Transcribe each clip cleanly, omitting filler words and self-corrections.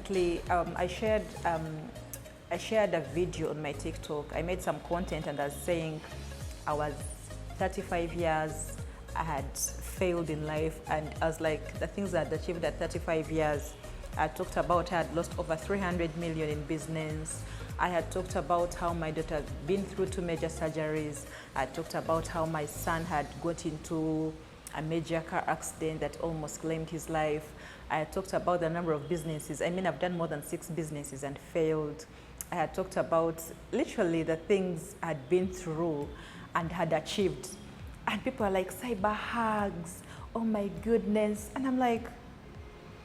recently I shared a video on my TikTok. I made some content and I was saying I was 35 years, I had failed in life, and I was like, the things I had achieved at 35 years. I talked about I had lost over 300 million in business. I had talked about how my daughter had been through 2 major surgeries. I talked about how my son had got into a major car accident that almost claimed his life. I had talked about the number of businesses. I mean, I've done more than 6 businesses and failed. I had talked about literally the things I'd been through and had achieved. And people are like, cyber hugs, oh my goodness. And I'm like,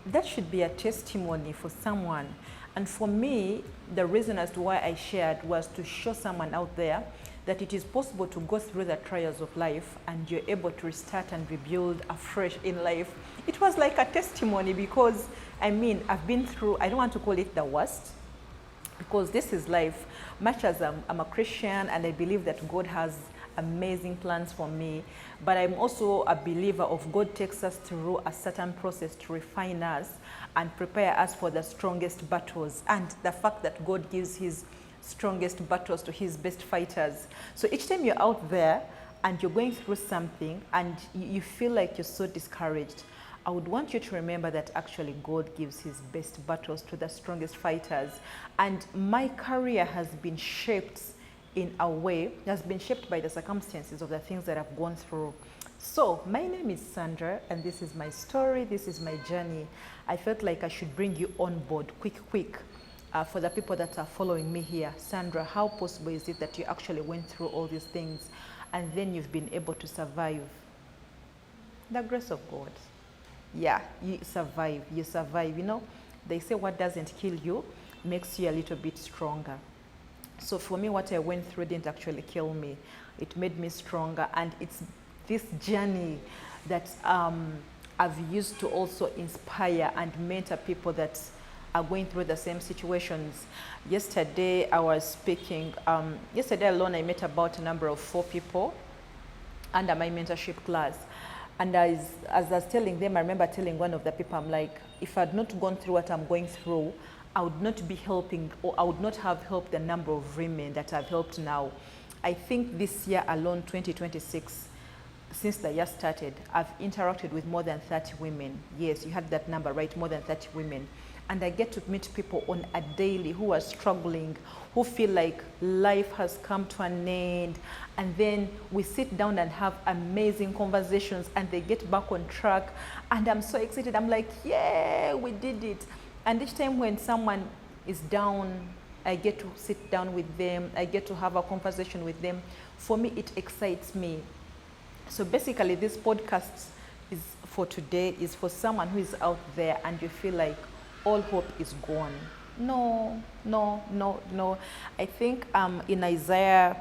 that should be a testimony for someone. And for me, the reason as to why I shared was to show someone out there that it is possible to go through the trials of life and you're able to restart and rebuild afresh in life. It was like a testimony because, I mean, I've been through, I don't want to call it the worst, because this is life. Much as I'm a Christian and I believe that God has amazing plans for me, but I'm also a believer of God takes us through a certain process to refine us and prepare us for the strongest battles, and the fact that God gives his strongest battles to his best fighters. So each time you're out there and you're going through something and you feel like you're so discouraged, I would want you to remember that actually God gives his best battles to the strongest fighters. And my career has been shaped in a way, has been shaped by the circumstances of the things that I've gone through. So my name is Sandra and this is my story, this is my journey. I felt like I should bring you on board quick. For the people that are following me here, Sandra, how possible is it that you actually went through all these things and then you've been able to survive? The grace of God. Yeah, you survive. You know, they say what doesn't kill you makes you a little bit stronger. So for me, what I went through didn't actually kill me. It made me stronger, and it's this journey that I've used to also inspire and mentor people that are going through the same situations. Yesterday I was speaking, yesterday alone I met about a number of 4 people under my mentorship class. And as I was telling them, I remember telling one of the people, I'm like, if I had not gone through what I'm going through, I would not be helping, or I would not have helped the number of women that I've helped now. I think this year alone, 2026, since the year started, I've interacted with more than 30 women. Yes, you had that number right, more than 30 women. And I get to meet people on a daily who are struggling, who feel like life has come to an end. And then we sit down and have amazing conversations and they get back on track. And I'm so excited. I'm like, yeah, we did it. And each time when someone is down, I get to sit down with them. I get to have a conversation with them. For me, it excites me. So basically, this podcast is for today, is for someone who is out there and you feel like all hope is gone. No. I think in Isaiah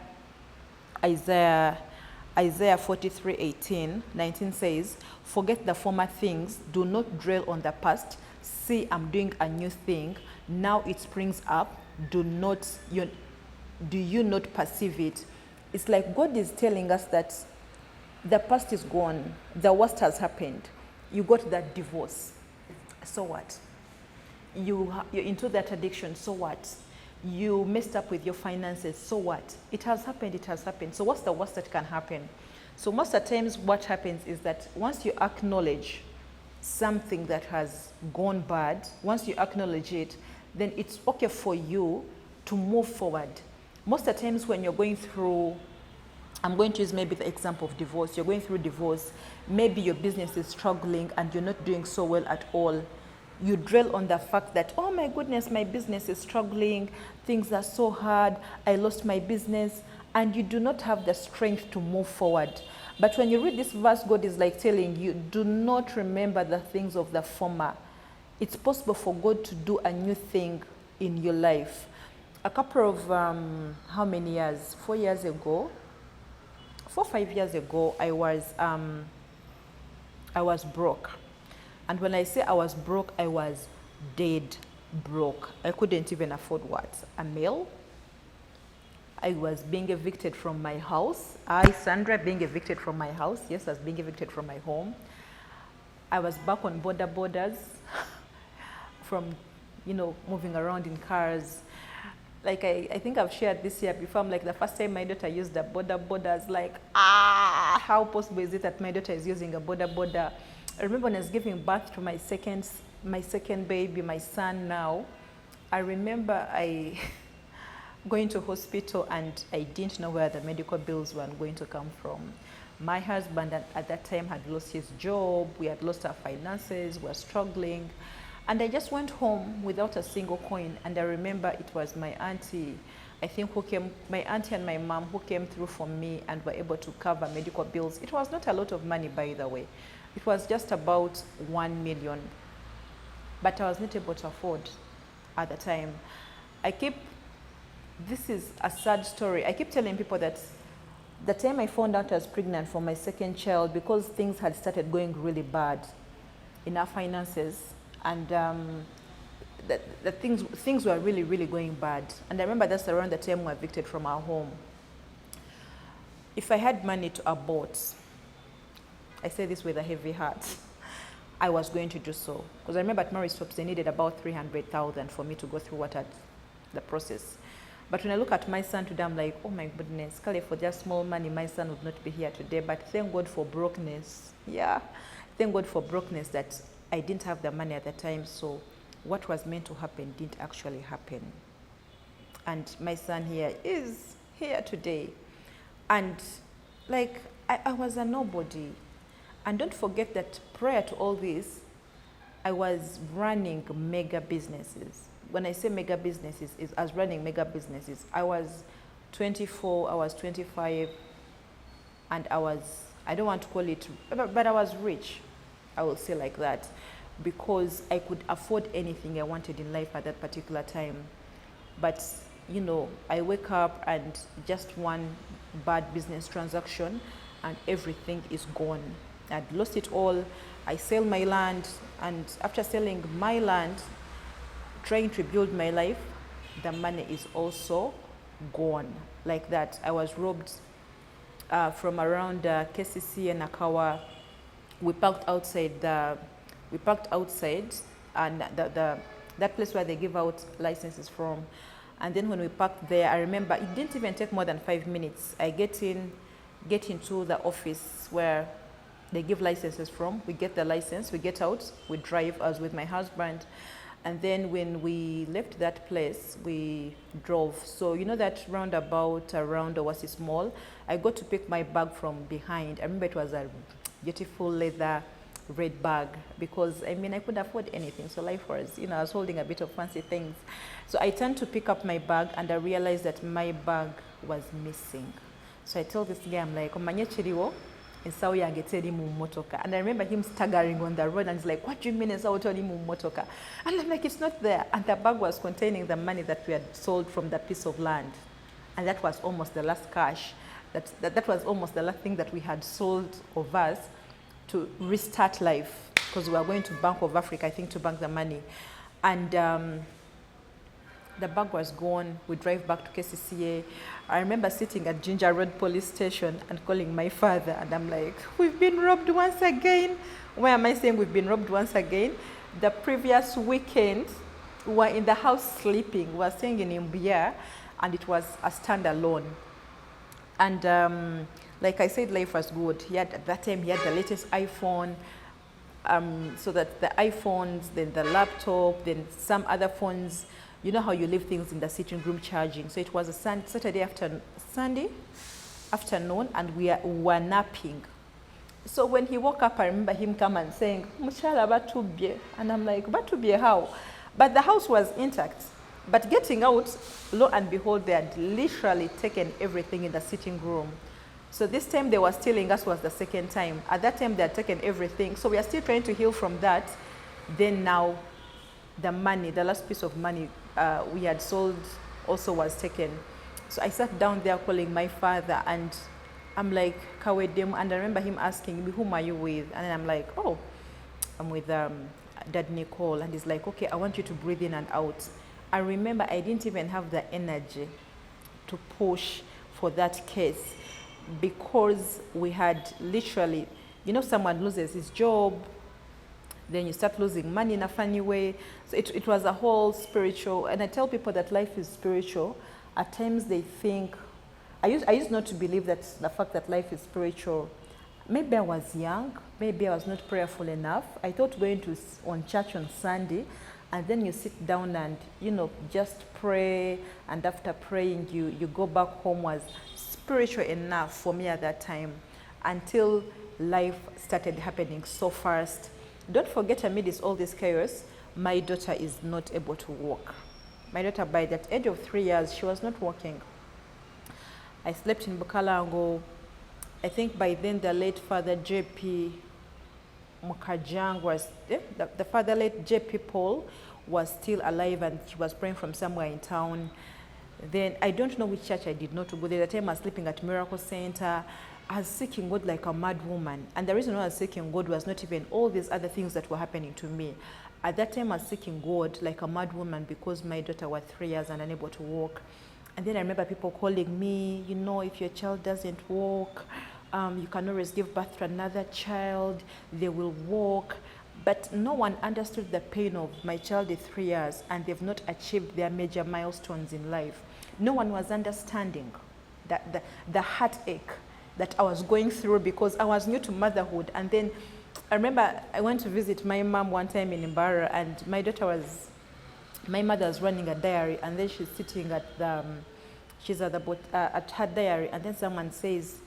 43:18-19 says, forget the former things, do not dwell on the past. See, I'm doing a new thing. Now it springs up. Do you not perceive it? It's like God is telling us that the past is gone. The worst has happened. You got that divorce. So what? You're into that addiction. So what? You messed up with your finances. So what? It has happened. It has happened. So what's the worst that can happen? So most of the times what happens is that once you acknowledge something that has gone bad, once you acknowledge it, then it's okay for you to move forward. Most of the times when you're going through, I'm going to use maybe the example of divorce. You're going through divorce. Maybe your business is struggling and you're not doing so well at all. You dwell on the fact that, oh my goodness, my business is struggling. Things are so hard. I lost my business. And you do not have the strength to move forward. But when you read this verse, God is like telling you, do not remember the things of the former. It's possible for God to do a new thing in your life. A couple of, how many years? 4 years ago, 4 or 5 years ago, I was broke. And when I say I was broke, I was dead broke. I couldn't even afford what? A meal. I was being evicted from my house. Sandra, being evicted from my house. Yes, I was being evicted from my home. I was back on borders from, moving around in cars. Like I think I've shared this year before. I'm like, the first time my daughter used a boda, I was like, how possible is it that my daughter is using a boda? I remember when I was giving birth to my second baby, my son now. I remember I going to hospital and I didn't know where the medical bills were going to come from. My husband at that time had lost his job. We had lost our finances. We were struggling. And I just went home without a single coin. And I remember it was my auntie, I think, my auntie and my mom who came through for me and were able to cover medical bills. It was not a lot of money, by the way. It was just about 1 million. But I was not able to afford at the time. This is a sad story. I keep telling people that the time I found out I was pregnant for my second child, because things had started going really bad in our finances, and the things were really, really going bad. And I remember that's around the time we were evicted from our home. If I had money to abort, I say this with a heavy heart, I was going to do so. Because I remember at Murray Stopes, they needed about 300,000 for me to go through the process. But when I look at my son today, I'm like, oh my goodness, Kale, for just small money, my son would not be here today. But thank God for brokenness. Yeah, thank God for brokenness that I didn't have the money at the time. So what was meant to happen didn't actually happen. And my son here is here today. And like, I was a nobody. And don't forget that prior to all this, I was running mega businesses. When I say mega businesses, I was running mega businesses. I was 24, I was 25, and I don't want to call it, but I was rich, I will say like that, because I could afford anything I wanted in life at that particular time. But, I wake up and just one bad business transaction and everything is gone. I'd lost it all. I sell my land, and after selling my land, trying to build my life, the money is also gone. Like that, I was robbed from around KCC and Akawa. We parked outside, and that place where they give out licenses from. And then when we parked there, I remember it didn't even take more than 5 minutes. I get into the office where they give licenses from. We get the license, we get out, we drive. I was with my husband. And then when we left that place, we drove. So that roundabout around Oasis Mall, I got to pick my bag from behind. I remember it was a beautiful leather red bag, because I couldn't afford anything. So life was, I was holding a bit of fancy things. So I turned to pick up my bag and I realized that my bag was missing. So I told this guy, I'm like, and I remember him staggering on the road and he's like, what do you mean? And I'm like, it's not there. And the bag was containing the money that we had sold from that piece of land. And that was almost the last cash. That was almost the last thing that we had sold of us to restart life, because we were going to Bank of Africa, I think, to bank the money. And the bag was gone. We drive back to KCCA. I remember sitting at Ginger Road Police Station and calling my father, and I'm like, we've been robbed once again. Why am I saying we've been robbed once again? The previous weekend, we were in the house sleeping. We were staying in Imbuya, and it was a standalone. And like I said, life was good. At that time, he had the latest iPhone. So that the iPhones, then the laptop, then some other phones, you know how you leave things in the sitting room charging. So it was a Sunday afternoon, and we were napping. So when he woke up, I remember him come and saying, Muchala batubye. And I'm like, batubye how? But the house was intact. But getting out, lo and behold, they had literally taken everything in the sitting room. So this time they were stealing us was the second time. At that time, they had taken everything. So we are still trying to heal from that. Then now, the money, the last piece of money we had sold also was taken. So I sat down there calling my father, and I'm like, Kawedem, and I remember him asking me, whom are you with? And I'm like, oh, I'm with Dad Nicole. And he's like, okay, I want you to breathe in and out. I remember I didn't even have the energy to push for that case, because we had literally, someone loses his job, Then you start losing money in a funny way. So it was a whole spiritual, and I tell people that life is spiritual. At times they think, I used not to believe that the fact that life is spiritual. Maybe I was young, maybe I was not prayerful enough. I thought going to on church on Sunday, and then you sit down and, you know, just pray, and after praying you go back home was spiritual enough for me at that time, until life started happening so fast. Don't forget, amidst all this chaos, my daughter is not able to walk. My daughter, by that age of 3 years, she was not walking. I slept in Bukalango. I think by then the late Father J.P. Mukajang was, the Father late J.P. Paul was still alive, and he was praying from somewhere in town. Then I don't know which church I did not go. There, the time I was sleeping at Miracle Center. I was seeking God like a mad woman. And the reason why I was seeking God was not even all these other things that were happening to me. At that time, I was seeking God like a mad woman because my daughter was 3 years and unable to walk. And then I remember people calling me, you know, if your child doesn't walk, you can always give birth to another child, they will walk. But no one understood the pain of my child is 3 years and they've not achieved their major milestones in life. No one was understanding the heartache that I was going through because I was new to motherhood. And then I remember I went to visit my mom one time in Imbara, and my mother was running a diary, and then she's sitting at at her diary, and then someone says,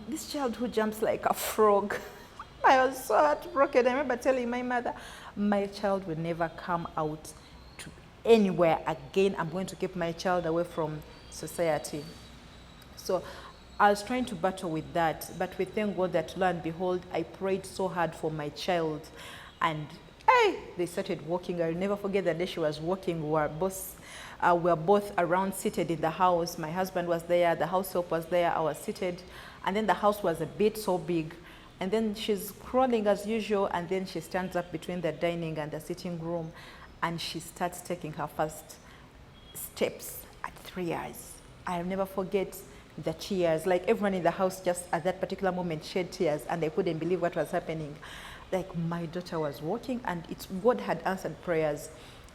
this child who jumps like a frog. I was so heartbroken. I remember telling my mother, my child will never come out to anywhere again. I'm going to keep my child away from society. So I was trying to battle with that, but we thank God that, lo and behold, I prayed so hard for my child, and they started walking. I'll never forget the day she was walking. We were both around seated in the house. My husband was there, the house help was there, I was seated, and then the house was a bit so big. And then she's crawling as usual, and then she stands up between the dining and the sitting room, and she starts taking her first steps at 3 years. I'll never forget the tears. Like, everyone in the house just at that particular moment shed tears, and they couldn't believe what was happening. Like, my daughter was walking, and God had answered prayers.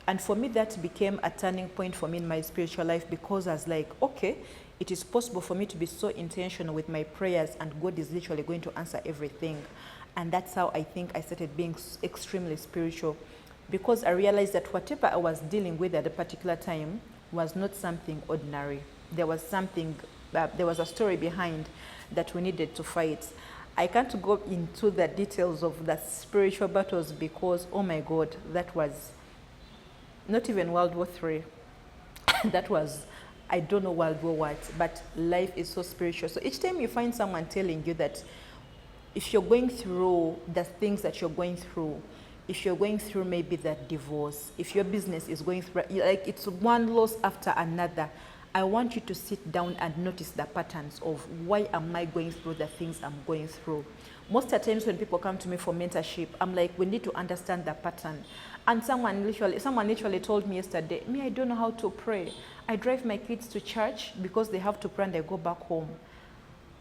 And for me, that became a turning point for me in my spiritual life, because I was like, okay, it is possible for me to be so intentional with my prayers, and God is literally going to answer everything. And that's how I think I started being extremely spiritual, because I realized that whatever I was dealing with at a particular time was not something ordinary. There was something, there was a story behind that we needed to fight. I can't go into the details of the spiritual battles because, oh my God, that was not even World War III. That was, I don't know World War what, but life is so spiritual. So each time you find someone telling you that if you're going through the things that you're going through, if you're going through maybe that divorce, if your business is going through, like, it's one loss after another, I want you to sit down and notice the patterns of why am I going through the things I'm going through. Most of the times when people come to me for mentorship, I'm like, we need to understand the pattern. And someone literally told me yesterday, me, I don't know how to pray. I drive my kids to church because they have to pray and I go back home.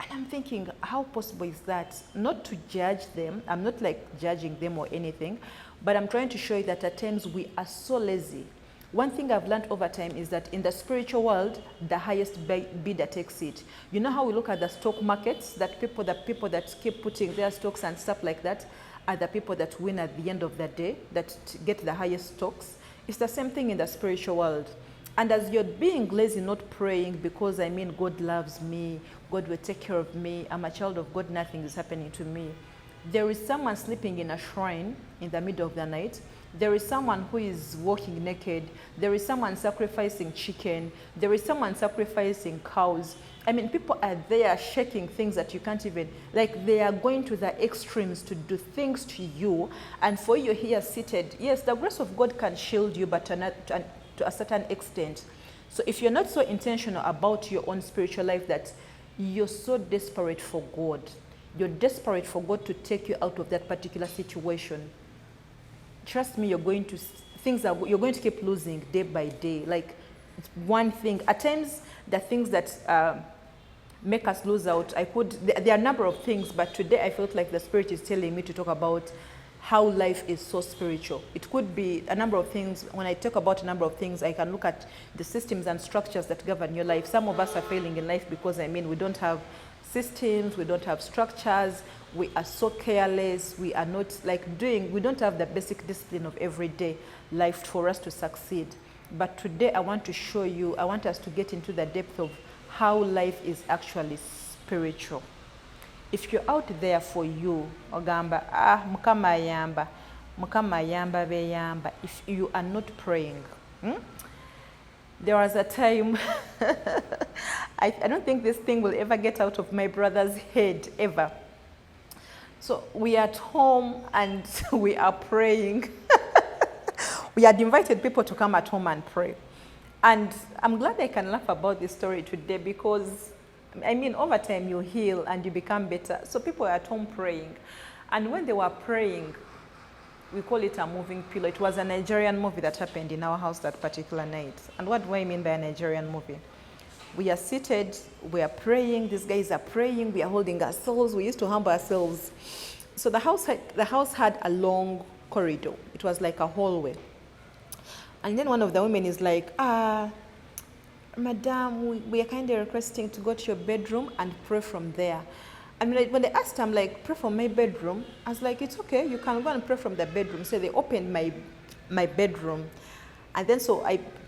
And I'm thinking, how possible is that? Not to judge them, I'm not like judging them or anything, but I'm trying to show you that at times we are so lazy. One thing I've learned over time is that in the spiritual world, the highest bidder takes it. You know how we look at the stock markets, that people that keep putting their stocks and stuff like that are the people that win at the end of the day, that get the highest stocks. It's the same thing in the spiritual world. And as you're being lazy, not praying because, I mean, God loves me, God will take care of me, I'm a child of God, nothing is happening to me. There is someone sleeping in a shrine in the middle of the night. There is someone who is walking naked. There is someone sacrificing chicken. There is someone sacrificing cows. I mean, people are there shaking things that you can't even, like, they are going to the extremes to do things to you. And for you here seated, yes, the grace of God can shield you, but to a certain extent. So if you're not so intentional about your own spiritual life that you're so desperate for God, you're desperate for God to take you out of that particular situation, trust me, you're going to keep losing day by day. Like, it's one thing. At times, the things that make us lose out, there are a number of things, but today I felt like the Spirit is telling me to talk about how life is so spiritual. It could be a number of things. When I talk about a number of things, I can look at the systems and structures that govern your life. Some of us are failing in life because, we don't have systems, we don't have structures, we are so careless, we are not we don't have the basic discipline of everyday life for us to succeed. But today I want to show you, I want us to get into the depth of how life is actually spiritual. If you're out there for you, ogamba, mukama yamba beyamba, if you are not praying, there was a time, I don't think this thing will ever get out of my brother's head, ever. So we are at home and we are praying. We had invited people to come at home and pray. And I'm glad I can laugh about this story today because, over time you heal and you become better. So people were at home praying. And when they were praying, we call it a moving pillow. It was a Nigerian movie that happened in our house that particular night. And what do I mean by a Nigerian movie? We are seated, we are praying, these guys are praying, we are holding ourselves, we used to humble ourselves. So the house had a long corridor. It was like a hallway. And then one of the women is like, Madam, we are kind of requesting to go to your bedroom and pray from there. When they asked, I'm like, pray from my bedroom? I was like, it's okay, you can go and pray from the bedroom. So they opened my bedroom. And then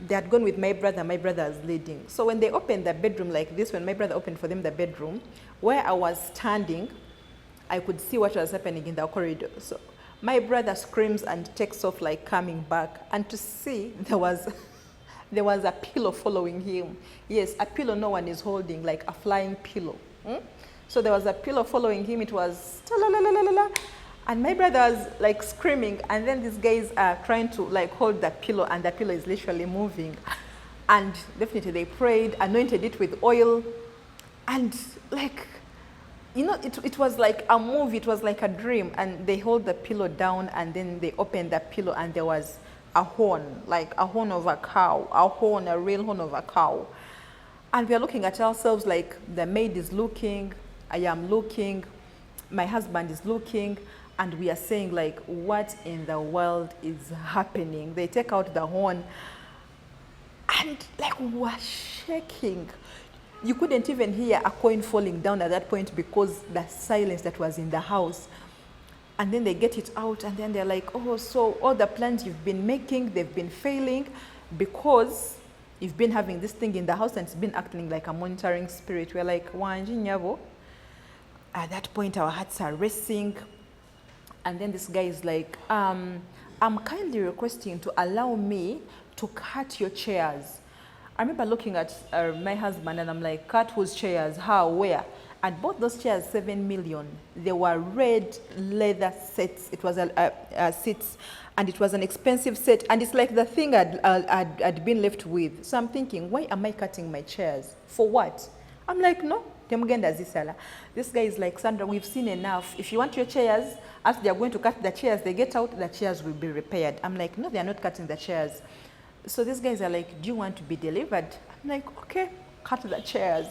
they had gone with my brother was leading. So when they opened the bedroom like this, when my brother opened for them the bedroom, where I was standing, I could see what was happening in the corridor. So my brother screams and takes off like coming back. And to see, there was a pillow following him. Yes, a pillow no one is holding, like a flying pillow. So there was a pillow following him. It was ta-la-la-la-la-la. And my brother was like screaming. And then these guys are trying to like hold the pillow, and the pillow is literally moving. And definitely they prayed, anointed it with oil. And it was like a movie. It was like a dream. And they hold the pillow down, and then they opened the pillow, and there was a horn, like a horn of a cow, a real horn of a cow. And we are looking at ourselves like the maid is looking, I am looking, my husband is looking, and we are saying like, what in the world is happening? They take out the horn, and like we were shaking. You couldn't even hear a coin falling down at that point because the silence that was in the house. And then they get it out, and then they're like, oh, so all the plans you've been making, they've been failing because you've been having this thing in the house and it's been acting like a monitoring spirit. We're like, Wanji Nyavo. At that point, our hearts are racing. And then this guy is like, I'm kindly requesting to allow me to cut your chairs. I remember looking at my husband and I'm like, cut whose chairs? How? Where? And bought those chairs 7 million. They were red leather sets. It was a seats, and it was an expensive set. And it's like the thing I'd been left with. So I'm thinking, why am I cutting my chairs? For what? I'm like, no. This guy is like, Sandra, we've seen enough. If you want your chairs, as they are going to cut the chairs, they get out, the chairs will be repaired. I'm like, no, they are not cutting the chairs. So these guys are like, do you want to be delivered? I'm like, okay, cut the chairs.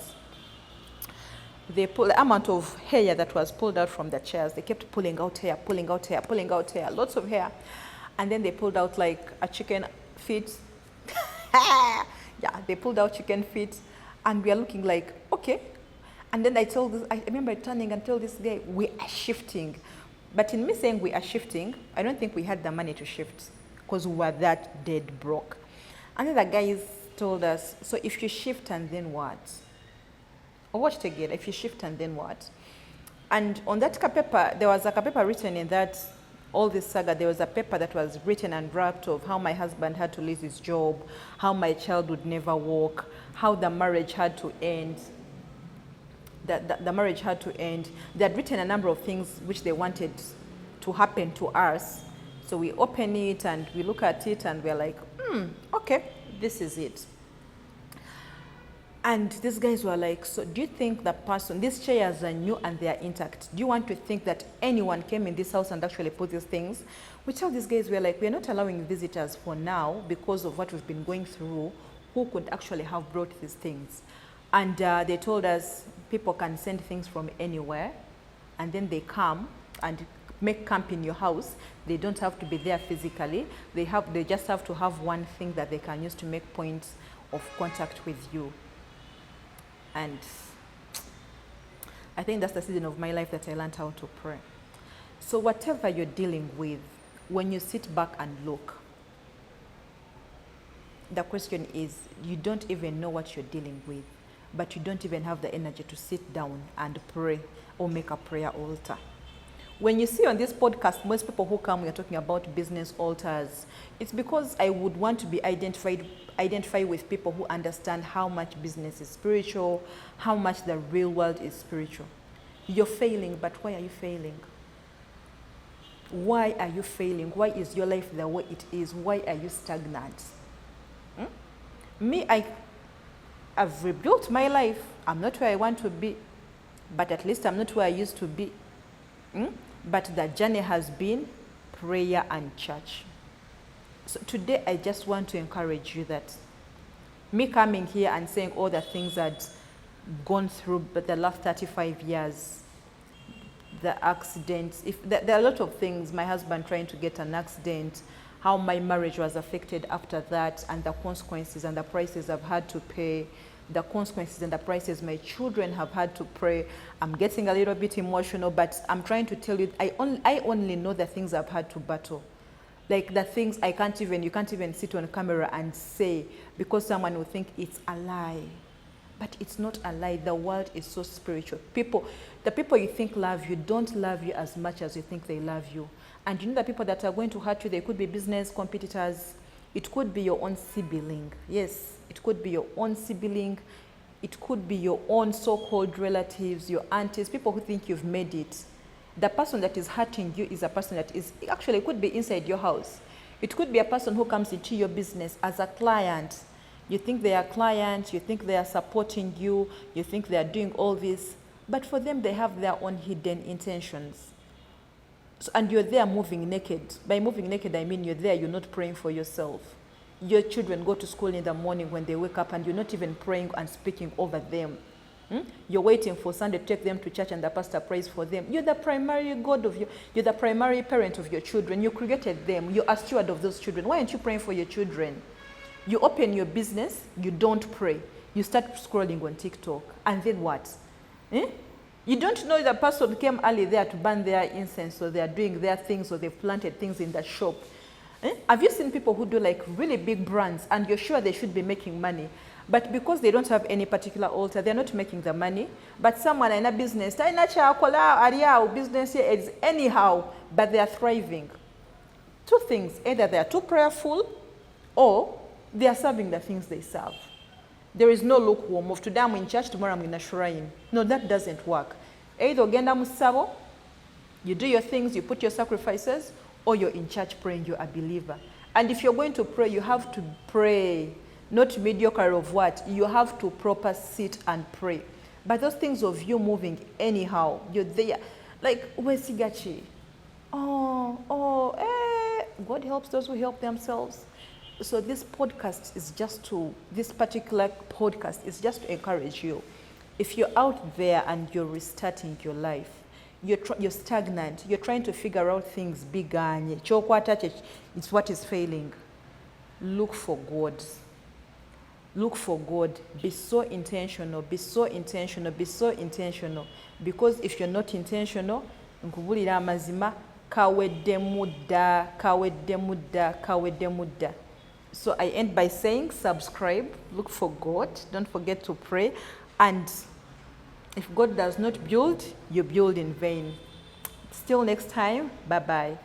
They pull the amount of hair that was pulled out from the chairs. They kept pulling out hair, lots of hair. And then they pulled out like a chicken feet. Yeah, they pulled out chicken feet. And we are looking like, okay. And then I remember turning and told this guy, we are shifting. But in me saying we are shifting, I don't think we had the money to shift because we were that dead broke. And then the guys told us, so if you shift and then what? Or watch it again, if you shift and then what? And on that paper, there was a paper written in that, all this saga, there was a paper that was written and wrapped of how my husband had to lose his job, how my child would never walk, how the marriage had to end. The marriage had to end. They had written a number of things which they wanted to happen to us. So we open it and we look at it and we're like, okay, this is it. And these guys were like, so do you think the person, these chairs are new and they are intact. Do you want to think that anyone came in this house and actually put these things? We tell these guys, we're like, we're not allowing visitors for now because of what we've been going through, who could actually have brought these things. And they told us people can send things from anywhere. And then they come and make camp in your house. They don't have to be there physically. They just have to have one thing that they can use to make points of contact with you. And I think that's the season of my life that I learned how to pray. So whatever you're dealing with, when you sit back and look, the question is, you don't even know what you're dealing with, but you don't even have the energy to sit down and pray or make a prayer altar. When you see on this podcast, most people who come, we're talking about business altars. It's because I would want to be identify with people who understand how much business is spiritual, how much the real world is spiritual. You're failing, but why are you failing? Why are you failing? Why is your life the way it is? Why are you stagnant? Me, I've rebuilt my life. I'm not where I want to be, but at least I'm not where I used to be. But the journey has been prayer and church. So today I just want to encourage you that me coming here and saying all the things I'd gone through but the last 35 years, the accidents, there are a lot of things, my husband trying to get an accident, how my marriage was affected after that, and the consequences and the prices I've had to pay, the consequences and the prices my children have had to pay. I'm getting a little bit emotional, but I'm trying to tell you, I only know the things I've had to battle. Like the things you can't even sit on camera and say, because someone will think it's a lie. But it's not a lie. The world is so spiritual. The people you think love you don't love you as much as you think they love you. And you know the people that are going to hurt you, they could be business competitors. It could be your own sibling. Yes, it could be your own sibling. It could be your own so-called relatives, your aunties, people who think you've made it. The person that is hurting you is a person that is, actually it could be inside your house. It could be a person who comes into your business as a client. You think they are clients, you think they are supporting you, you think they are doing all this, but for them they have their own hidden intentions. So, and you're there moving naked. By moving naked, I mean you're there, you're not praying for yourself. Your children go to school in the morning when they wake up and you're not even praying and speaking over them. You're waiting for Sunday to take them to church and the pastor prays for them. You're the primary God of you're the primary parent of your children. You created them. You're a steward of those children. Why aren't you praying for your children? You open your business, you don't pray. You start scrolling on TikTok. And then what? You don't know the person came early there to burn their incense, or they're doing their things, or they've planted things in the shop. Have you seen people who do like really big brands and you're sure they should be making money, but because they don't have any particular altar, they're not making the money? But someone in a business, business is anyhow, but they are thriving. Two things: either they are too prayerful, or they are serving the things they serve. There is no lukewarm of today I'm in church, tomorrow I'm in a shrine. No, that doesn't work. Either ogenda musabo, you do your things, you put your sacrifices, or you're in church praying, you're a believer. And if you're going to pray, you have to pray, not mediocre of what. You have to proper sit and pray. But those things of you moving anyhow, you're there. Like, where's Sigachi? God helps those who help themselves. So this podcast is this particular podcast is just to encourage you. If you're out there and you're restarting your life, you're stagnant, you're trying to figure out things bigger, it's what is failing. Look for God. Look for God. Be so intentional, be so intentional, be so intentional. Because if you're not intentional, nkubulira amazima kawedde mudda. So I end by saying subscribe, look for God, don't forget to pray, and if God does not build, you build in vain. Till next time, bye-bye.